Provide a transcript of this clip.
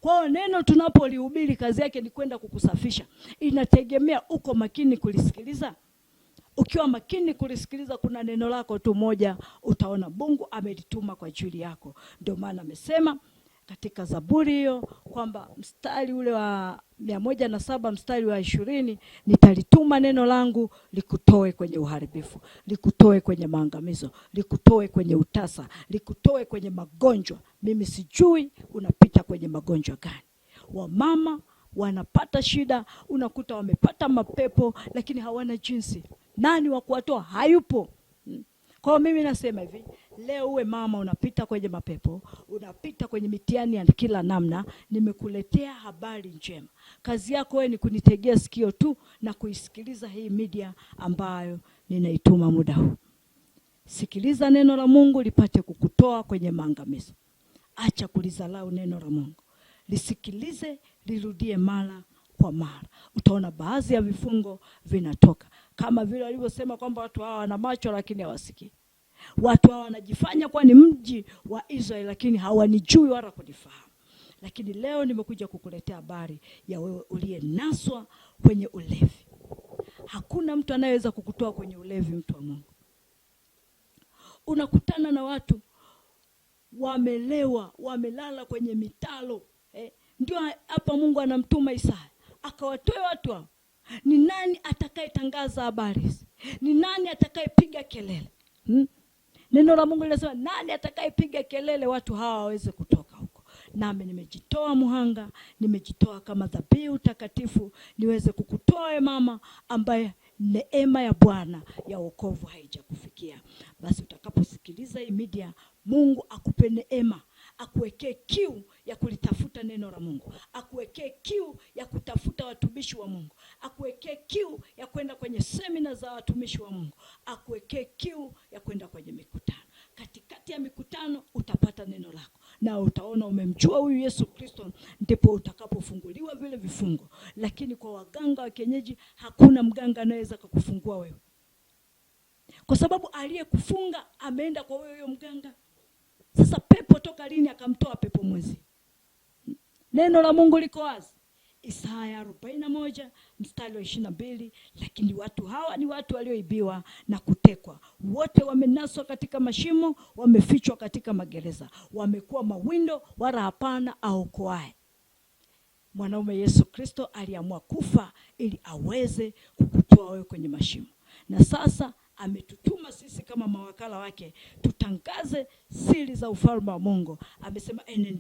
Kwa hiyo neno tunapolihubiri kazi yake ni kwenda kukusafisha. Inategemea uko makini kulisikiliza. Ukiwa makini kulisikiliza, kuna neno lako tu moja utaona Mungu amelituma kwa ajili yako. Ndio maana amesema katika Zaburi hiyo kwamba mstari ule wa 107 mstari wa 20, nitalituma neno langu likutoe kwenye uharibifu, likutoe kwenye maangamizo, likutoe kwenye utasa, likutoe kwenye magonjwa. Mimi sijui unapita kwenye magonjwa gani. Wamama wanapata shida, unakuta wamepata mapepo lakini hawana jinsi. Nani wa kuwatoa? Hayupo. Kwa mimi nasema hivi, leo uwe mama unapita kwenye mapepo, unapita kwenye mitihani ya kila namna, nimekuletea habari njema. Kazi yako wewe ni kunitegea sikio tu na kuisikiliza hii media ambayo ninaituma muda huu. Sikiliza neno la Mungu lipate kukutoa kwenye maangamizo. Acha kulizalau neno la Mungu. Lisikilize, lirudie mara kwa mara. Utaona baadhi ya vifungo vinatoka. Kama vile walivyosema kwamba watu hawa wana macho lakini hawasikii. Watu hawa wanajifanya kuwa ni mji wa Israeli lakini hawanijui wala kunifahamu. Lakini leo nimekuja kukuletea habari ya wewe uliyenaswa kwenye ulevi. Hakuna mtu anayeweza kukutoa kwenye ulevi, mtu wa Mungu. Unakutana na watu wamelewa, wamelala kwenye mitalo. Ndio hapa Mungu anamtuma Isaya akawatoe watu hao. Ni nani atakayetangaza habari hizi? Ni nani atakayepiga kelele? Neno la Mungu linasema nani atakayepiga kelele watu hawa waweze kutoka huko. Nami nimejitoa muhanga, nimejitoa kama dhabihu takatifu niweze kukutoa mama ambaye neema ya Bwana ya wokovu haijakufikia. Basi utakaposikiliza hii media, Mungu akupe neema, akuwekee kiu ya kulitafuta neno la Mungu, akuwekee kiu ya kutafuta watumishi wa Mungu, akuwekee kiu ya kwenda kwenye semina za watumishi wa Mungu, akuwekee kiu ya kwenda kwenye mikutano. Katikati ya mikutano utapata neno lako na utaona umemjua huyu Yesu Kristo, ndipo utakapofunguliwa vile vifungo. Lakini kwa waganga wa kienyeji hakuna mganga anayeweza kukufungua wewe, kwa sababu aliyekufunga ameenda kwa huyo mganga. Sasa pepo toka lini akamtoa pepo mwenzi? Neno la Mungu liko wazi. Isaya 41 mstari wa 22, lakini watu hawa ni watu walioibiwa na kutekwa. Wote wamenaswa katika mashimo, wamefichwa katika magereza. Wamekuwa mawindo wala hapana aokoaye. Mwanaume Yesu Kristo aliamua kufa ili aweze kukutoa wewe kwenye mashimo. Na sasa ametutuma sisi kama mawakala wake tutangaze siri za ufalme wa Mungu. Amesema enende